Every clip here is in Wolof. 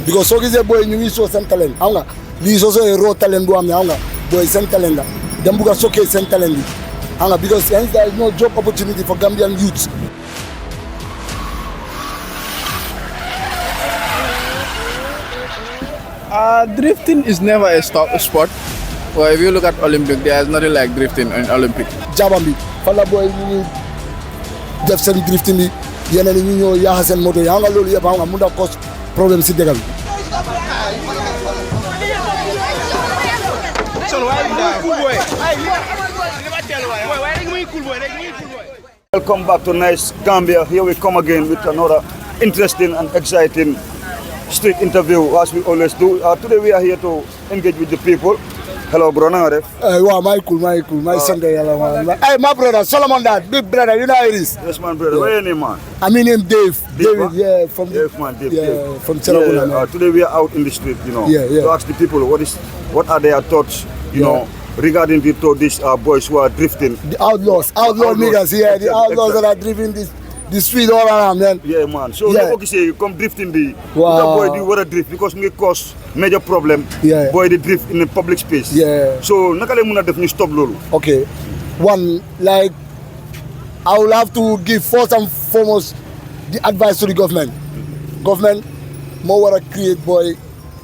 because soo gisee boy ñu ngi soo seen talent xam nga lii soo soo raw talent bu am ne xam nga boy seen talent la dem bugg a sokkee seen talent bi xam nga because there is no job opportunity for Gambian youths. Drifting is never a sport. Well, if you look at Olympic, there is nothing like drifting in Olympic. Jabam bi fan la boy ñu ngi def seen drifting bi yeneen ñu ñëw yaaxa seen moto yi xam nga loolu yëpp xam nga mun na cause problème si dëkk bi. Welcome back to Nice Gambia. Here we come again with another interesting and exciting street interview as we always do. Today we are here to engage with the people. Hello, bro. Wow, Michael. My Sunday. Hey, my brother, Solomon, that big brother. You know how it is. Yes, man, brother. Yeah. What's your name, man? I mean, name Dave. David, yeah, from Dave, man, Dave. Yeah, from Cheraguna. Yeah, today we are out in the street, you know, to ask the people what are their thoughts, you know, regarding these boys who are drifting. The outlaw niggas, yeah, the outlaws that are drifting the street all around, man. Yeah, man. So you say you come drifting the boy do what a drift because it cause major problem. Yeah. Boy they drift in the public space. Yeah. So nakale muna definitely stop lolu. Okay. One, like I will have to give first and foremost the advice to the government. Government more wanna create boy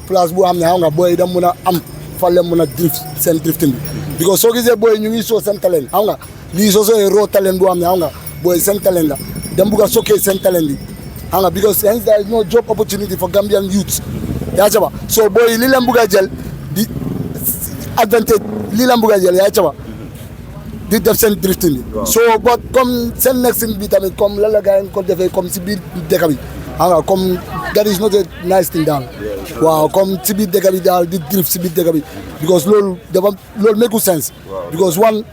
plus bu amna nga boy da muna am falle muna drift sen drifting because so gise boy ñu ngi so sen talent nga li so raw talent bu amna nga boy sen talent la dem buga sokkee seen talent bi xam nga because there is no job opportunity for Gambian youths yaa ca ba so boy li leen buga jël di advantage li leen buga jël yaa ca ba di def seen drifting bi so but comme seen next bi tamit comme lan la gars yi ko defee comme si biir dëkk bi xam nga comme that is not a nice thing daal waaw comme si biir dëkk bi daal di drift si biir dëkk bi because loolu make sense because one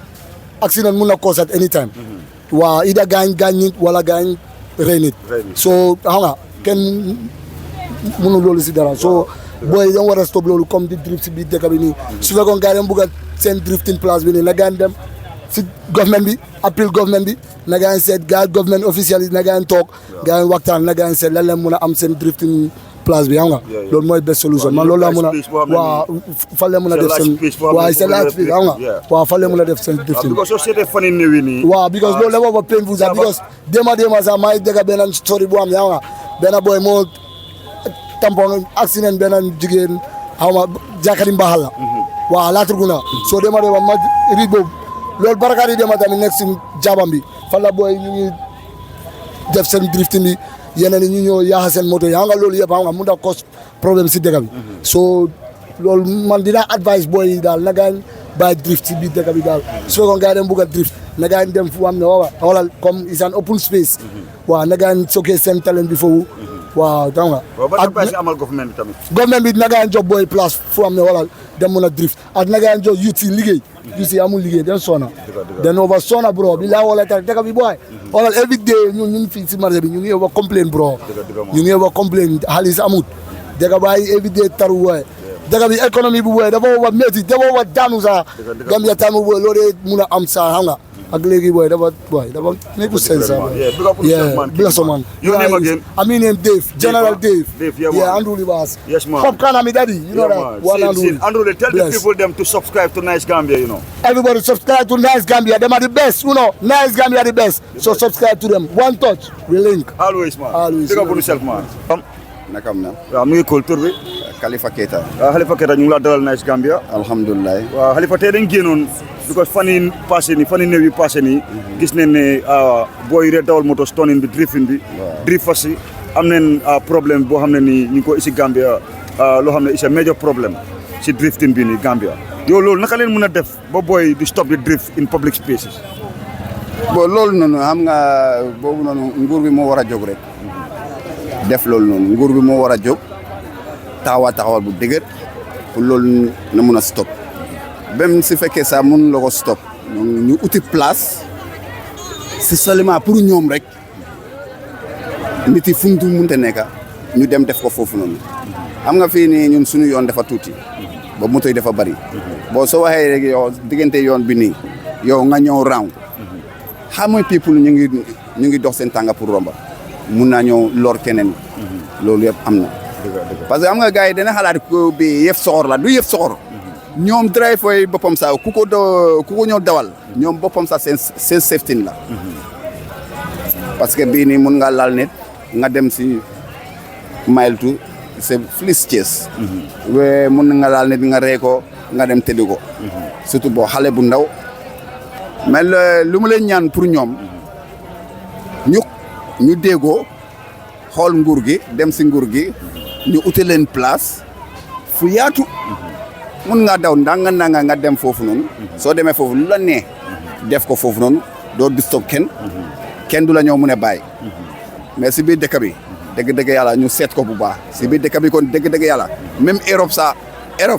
accident mun na cause at any time waaw ida gaañ nit wala gaañ rey nit so xam nga kenn mënu loolu si dara so booy dañ war a stop loolu comme di drift si biir dëkk bi nii su fekkoon gars yi bugg a seen drifting place bi nii na gaañ dem si government bi appel government bi na gaañ seet gars government officiel yi na gaañ toog gaañ waxtaan na gaañ seet lan leen mun a am seen drifting place bi xam nga loolu mooy best solution man loolu laa mun a waaw fan la mun a def seen waaw c'est la speed xam nga waaw fan la mun a def seen drifting waaw because loolu la booba painful sax because déma sax maa ngi dégg benn story bu am xam nga benn boy moo tampon accident benn jigéen xaw ma jàkkari mbaxal la waaw laa turguna soo déma ma riit boobu loolu barakaat yi déma tamit nekk si jabam bi fan la boy ñu ngi def seen drifting bi yeneen ñu ñëw yaaxa seen moto yi xam nga loolu yëpp xam nga mun na cause problème si dëkk bi so loolu man dinaa advice boy yi daal na gaañ bàyyi drift si biir dëkk bi daal su fekkoon gars yi dem bugg a drift na gaañ dem fu am ne wala comme is an open space waaw na gaañ sokkee seen talent bi foofu waaw xam nga government bi na gaañ jox boy place fu am ne wala dem mun a drift ak na gaañ jox youth yi liggéey youth yi amul liggéey den sona den over sona bro bi laa wala tax dëkk bi boy wala every day ñun fii si marché bi ñu ngi over complain bro ñu ngi over complain xaalis amut dëkk bàyyi every day taru boy dëkk bi économie bu boy dafa over métti dafa over daanu sax Gambia taamu boy loolu mun a am sax xam nga ak léegi boy dafa nekk sense sax bless man your name again I mean name Dave General Dave yeah Andrew Libas yes man Popcorn mi daddy you know that one Andrew tell the people them to subscribe to Nice Gambia you know everybody subscribe to Nice Gambia them are the best you know Nice Gambia are the best so subscribe to them one touch we link always man always take up on yourself man nakam na waaw mu ngi cool tur bi Khalifa Keita Khalifa Keita ñu ngi la dalal Nice Gambia alhamdulillah waaw Khalifa tey dañ génnoon because fan yi néew yi passé nii gis nañ ne booy yi dawal moto stonin bi drifting bi drift fas yi am nañ problème boo xam ne nii ñu ngi ko isi Gambia loo xam ne is a major problem si drifting bi nii Gambia yow loolu naka leen mën a def ba booy di stop the drift in public spaces bon loolu noonu xam nga boobu noonu nguur bi moo war a jóg rek def loolu noonu nguur bi moo war a jóg taxawal bu dëgër pour loolu na mun a stop même si fekkee sax mun la ko stop ñu uti place c'est seulement pour ñoom rek nit yi fu mu munte nekk ñu dem def ko foofu noonu xam nga fii nii ñun suñu yoon dafa tuuti ba moto yi dafa bari boo soo waxee rek yow diggante yoon bi nii yow nga ñëw round xam nga people ñu ngi dox seen tànga pour romba mun naa ñëw lor keneen loolu yëpp am na parce que am nga gars yi dana xalaat ko bi yëf soxor la du yëf soxor ñoom driver yi boppam sax ku ko ñëw dawal ñoom boppam sax seen safety la parce que bii nii mun nga laal nit nga dem si mile two c'est fliss chase we mun nga laal nit nga rey ko nga dem tëdd ko surtout boo xale bu ndaw mais lu mu leen ñaan pour ñoom ñu déggoo xool nguur gi dem si nguur gi ñu ute leen place fu yaatu mun ngaa daw ndanga nga dem foofu noonu soo demee foofu lu la nee def ko foofu noonu doo disturb kenn du la ñëw mun a bàyyi mais si biir dëkk bi dëgg-dëgg yàlla ñu seet ko bu baax si biir dëkk bi kon dëgg-dëgg yàlla même Europe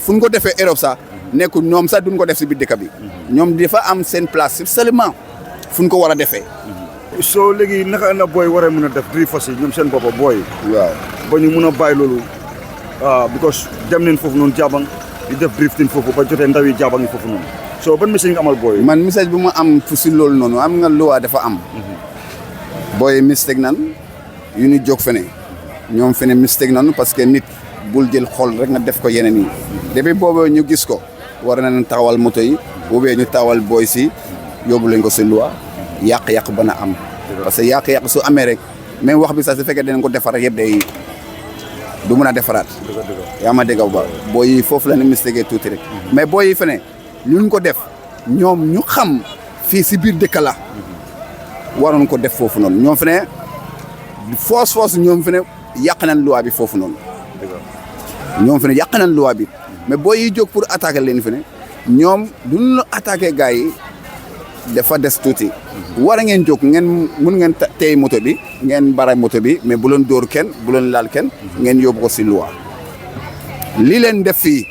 fu ñu ko defee Europe sax nekkul ñoom sax duñ ko def si biir dëkk bi ñoom dafa am seen place seulement fu ñu ko war a defee. soo léegi naka la booy war a mën a def drift fas yi ñoom seen boppa booy. waaw ba ñu mun a bàyyi loolu because dem nañ foofu noonu jaabang di def drifting foofu ba jotee ndaw yi jaabang yi foofu noonu soo ban message nga amal booy. man message bu ma am fu si loolu noonu am nga loi dafa am. booy mistake nan yu ñu jóg fene ñoom fene mistake nan parce que nit bul jël xol rek nga def ko yeneen yi depuis boobu ñu gis ko war nañ taxawal moto yi boobee ñu taxawal booy si yóbbu leen ko si loi yàq-yàq bana am parce que yàq-yàq su amee rek même wax bi sax su fekkee dinañ ko defar yëpp day du mën a defaraat yaa ma dégg ba booy yi foofu la ne mistake tuuti rek mais booy yi fene luñ ko def ñoom ñu xam fii si biir dëkk la waroon ko def foofu noonu ñoom fene force ñoom fene yàq nañ loi bi foofu noonu ñoom fene yàq nañ loi bi mais booy yi jóg pour attaquer leen fene ñoom duñ la attaquer gars yi dafa des tuuti war a ngeen jóg ngeen mun ngeen tey moto bi ngeen bara moto bi mais bu leen dóor kenn bu leen laal kenn ngeen yóbbu ko si loi lii leen def fii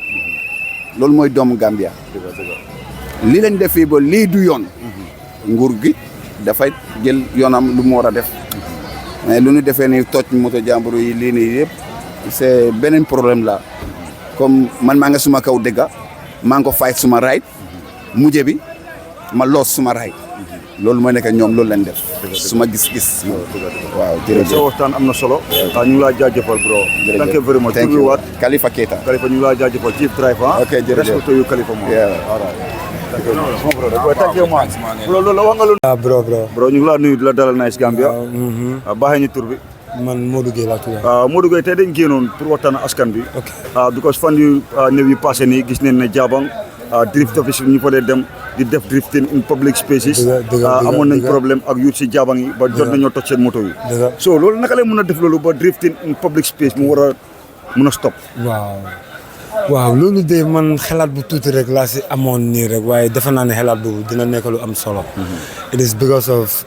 loolu mooy doomu Gambia lii leen def fii ba lii du yoon nguur gi dafay jël yoonam lu mu war a def mais lu ñu defee ni toj moto jàmbur yi lii nii yëpp c'est beneen problème la comme man maa nga suma kaw dëgga maa ngi ko fay suma right mujje bi ma loos suma right loolu mooy nekk ñoom loolu leen def suma gis-gis waaw jërëjëf sa waxtaan am na solo ñu ngi laa jaajëfal bro thank you very much thank you Khalifa Keita Khalifa ñu ngi laa jaajëfal chief driver ok jërëjëf respect to you Khalifa mo thank you man loolu la wax nga lu bro ñu ngi laa nuyu di la dalal Nice Gambia baaxee ñu tur bi man Modou Gueye laa tudd. Modou Gueye tey dañ génnoon pour waxtaan askan bi because fan yu néew yi passé nii gis nañ ne jaabang drift office ñu fa dee dem di def drifting in public spaces amoon nañ problème ak youth si jaabang yi ba jot nañoo toj seen moto yi so loolu naka lay mën a def loolu ba drifting in public space mu war a mën a stop waaw loolu de man xalaat bu tuuti rek laa si amoon nii rek waaye defe naa ne xalaat boobu dina nekk lu am solo it is because of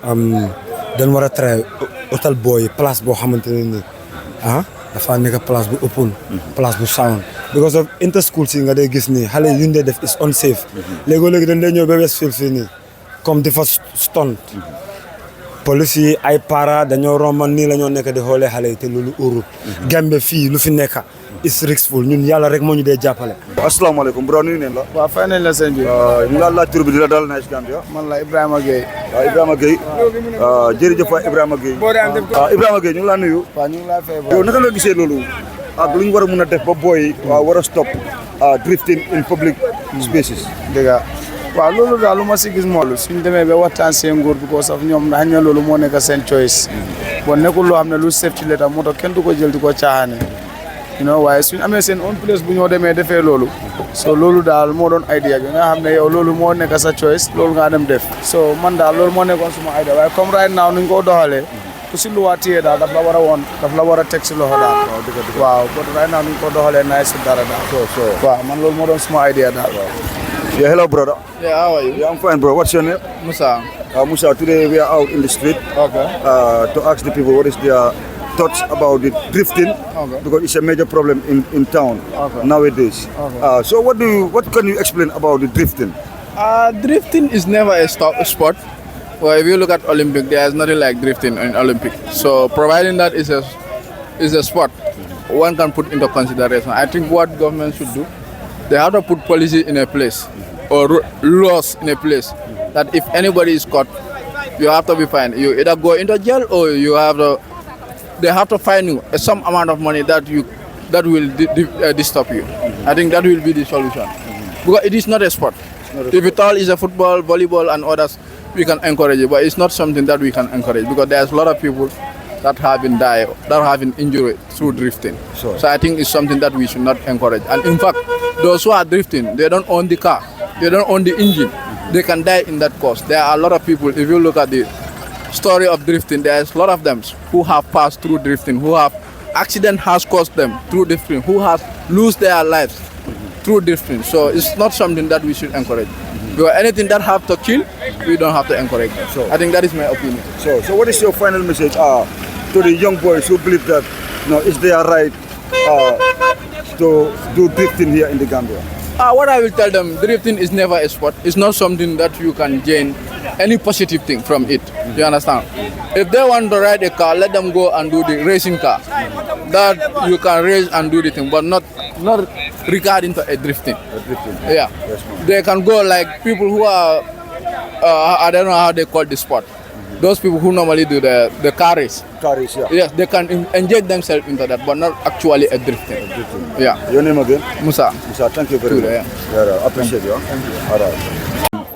dañ war a try hôtel booy place boo xamante ne nii dafa nekk place bu open place bu sound because of inter school si nga dee gis nii xale yu ñu dee def is unsafe léegi dañ dee ñëw ba Westfield fii nii comme di fa stunt police yi ay para dañoo romban nii la ñoo nekk di xoolee xale yi te loolu urut Gambie fii lu fi nekk is risqueful ñun yàlla rek moo ñu dee jàppale. asalaamaaleykum bro nuyu neen la. waaw fay nañ la sëñ bi. ñu ngi laaj tur bi di la dalal Nice Gambia. man la Ibrahima Gueye. waaw Ibrahima Gueye. jërëjëf waay Ibrahima Gueye. Ibrahima Gueye ñu ngi laa nuyu. waaw ñu ngi laa fay yow naka nga gisee loolu ak lu ñu war a mun a def ba booy war a stop drifting in public spaces. dëgg la waaw loolu daal lu ma si gis moom suñ demee ba waxtaan seen nguur bi ko saf ñoom ndax ña loolu moo nekk seen choice bon nekkul loo xam ne lu safety la tam moo tax kenn du ko jël di ko caaxaane waaye suñ amee seen own place bu ñoo demee defee loolu so loolu daal moo doon idea bi nga xam ne yow loolu moo nekk sa choice loolu nga dem def so man daal loolu moo nekkoon suma idea waaye comme right now nuñ ko doxalee ku si luwaa téye daal daf la war a teg si loxo daal waaw but right now nuñ ko doxalee naay si dara daal waaw man loolu moo doon suma idea daal Yeah, hello brother. Yeah, how are you? Yeah, I'm fine bro. What's your name? Musa. Musa, today we are out in the street to ask the people what is their thoughts about the drifting because it's a major problem in town nowadays. So what can you explain about the drifting? Drifting is never a sport. Well, if you look at Olympic, there is nothing like drifting in Olympic. So providing that is a sport, one can put into consideration. I think what government should do, they have to put policy in a place or laws in a place that if anybody is caught, you have to be fined. You either go into jail or they have to fine you some amount of money that that will disturb you. I think that will be the solution. Because it is not a sport. If it all is a football, volleyball, and others, we can encourage it, but it's not something that we can encourage because there's a lot of people that have been died, that have been injured through drifting. Sure. So I think it's something that we should not encourage. And in fact, those who are drifting, they don't own the car, they don't own the engine. They can die in that course. There are a lot of people, if you look at the story of drifting, there's a lot of them who have passed through drifting, who have accident has caused them through drifting, who has lose their lives through drifting. So it's not something that we should encourage. Because anything that have to kill, we don't have to encourage them. So I think that is my opinion. So what is your final message to the young boys who believe that it's their right to do drifting here in the Gambia? What I will tell them, drifting is never a sport. It's not something that you can gain any positive thing from it. You understand? If they want to ride a car, let them go and do the racing car. That you can race and do the thing, but not regarding to a drifting. Yeah. Yes, They can go like people who are, I don't know how they call the sport. Those people who normally do the car race. Car race, yeah. Yes, they can inject themselves into that, but not actually a drifting. Yeah. Your name again? Musa. Musa, thank you very much. Yeah. Yeah, appreciate you. All right.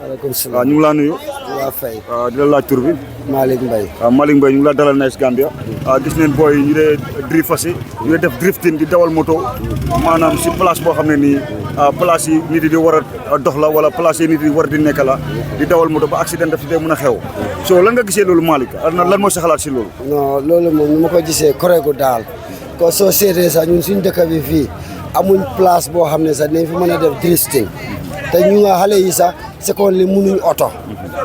Waaleykum ñu salaam. ngi laa nuyu. Waa fay. Di la laaj tur bi. Malick Mbaye. Malick Mbaye ñu ngi la dalal Nice Gambia. Gis neen booy ñu dee drift fasi ñu dee def drifting di dawal moto maanaam si place boo xam ne nii place yi nit yi di war a dox la wala place yi nit yi war di nekk la di dawal moto ba accident daf si dee mën a xew. So lan nga gisee loolu Malick lan moo sa xalaat si loolu. non loolu moom ni ma ko gisee koreegu daal ko soo seetee sax ñun suñ dëkk bi fii amuñ place boo xam ne sax dinañ fi mën a def drifting te ñu nga xale yi sax seconde li mënuñ oto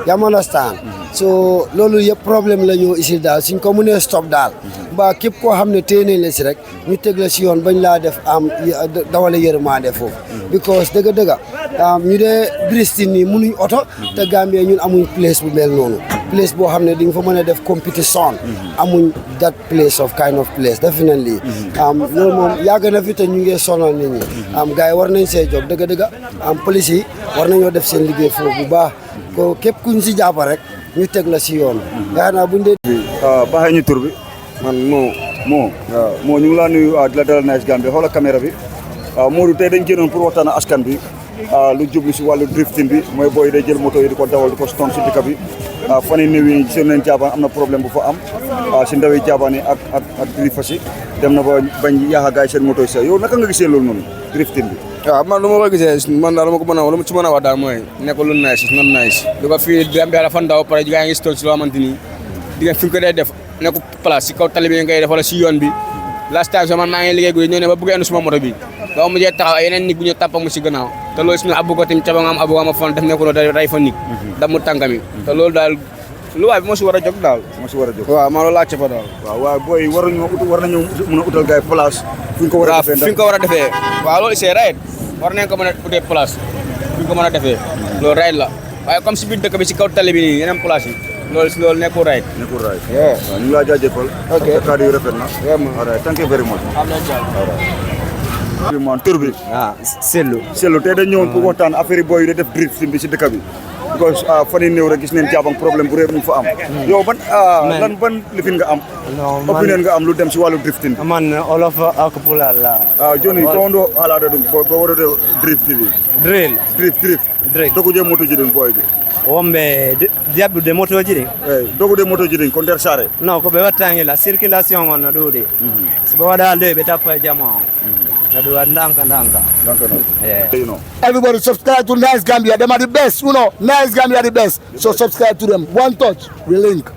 yaa ma understand so loolu yëpp problème la ñoo ici daal suñ ko mënee stop daal ba képp koo xam ne téye nañ la si rek ñu teg la si yoon bañ laa def am dawale yërmande foofu because dëgg-dëgg ñu dee drifting nii mënuñ oto te Gambie ñun amuñ place bu mel noonu place boo xam ne di nga fa mën a def competition amuñ that place of kind of place definitely loolu moom yàgg na fi te ñu ngi sonal nit ñi gars yi war nañ see job dëgg-dëgg police yi war nañoo def seen liggéey foofu bu baax ko képp kuñ si jàpp rek ñu teg la si yoon yaakaar naa buñ dee baaxee ñu tur bi. man moo moo ñu ngi laa nuyu di la dalal Nice Gambia xoolal caméra bi Modou tey dañ génnoon pour waxtaan ak askan bi lu jublu si wàllu drifting bi mooy booy day jël moto yi di ko dawal di ko stone si dëkk bi fan yii néew yi seen leen jaabaan am na problème bu fa am si ndaw yi jaabaan yi ak drift si dem na ba bañ yaaxa gaay seen moto yi sax yow naka nga gisee loolu noonu drifting bi. waaw man lu ma ko gisee man daal lu ma ko mën a lu ma ci mën a wax daal mooy nekkul lu nice not nice du ko fii Gambia dafa ndaw pare gaa ngi stone si loo xamante ni di nga fi nga ko dee def nekkul place si kaw tali bi ngay def wala si yoon bi last time so man maa ngi liggéey guddi ñëw ne ba bëgg a indi suma moto bi ba mu mujjee taxaw ay yeneen nit bu ñu tàppa mu si gannaaw te loolu suñu abbu ko tamit ca ba nga am abbu ma fon def nekkul ray fa nit dam mu tànkami te loolu daal lu waay bi moo si war a jóg daal moo si war a jóg waaw maa loolu laajte fa daal waaw booy war nañu mën a utal gaay place fu ñu ko war a defee fi ñu ko war a defee waaw loolu c'est right war nañ ko mën a utee place fi ñu ko mën a defee loolu right la waaye comme si biir dëkk bi si kaw tali bi nii yeneen place yi loolu nekkul right nekkul right waaw ñu ngi laa jaajëfal ok kàddu yu rafet na vraiment all right thank you very much man tur bi Sellu tey dañ ñëwoon pour waxtaan affaire yi booy yi def drifting bi si dëkk bi because fan yii néew rek gis neen jaabang problème bu réer mu fa am yow ban lifin nga am opinion nga am lu dem si wàllu drifting bi man olof ak pulaar la joni ko ndo haalade ɗum bo waɗode drift bi drift dogude moto ji ɗin boy bi womɓe jaɓɓude moto ji ɗin eyyi dogude moto ji ɗin ko nder saare non ko ɓe wattangel la circulation on no ɗuuɗi so ɓe waɗa nde ɓe tappa e jama o no ɗum waɗa ndanka no everybody subscribe to Nice Gambia. Them are the best, Nice Gambia are the best. So subscribe to them. One touch, we link.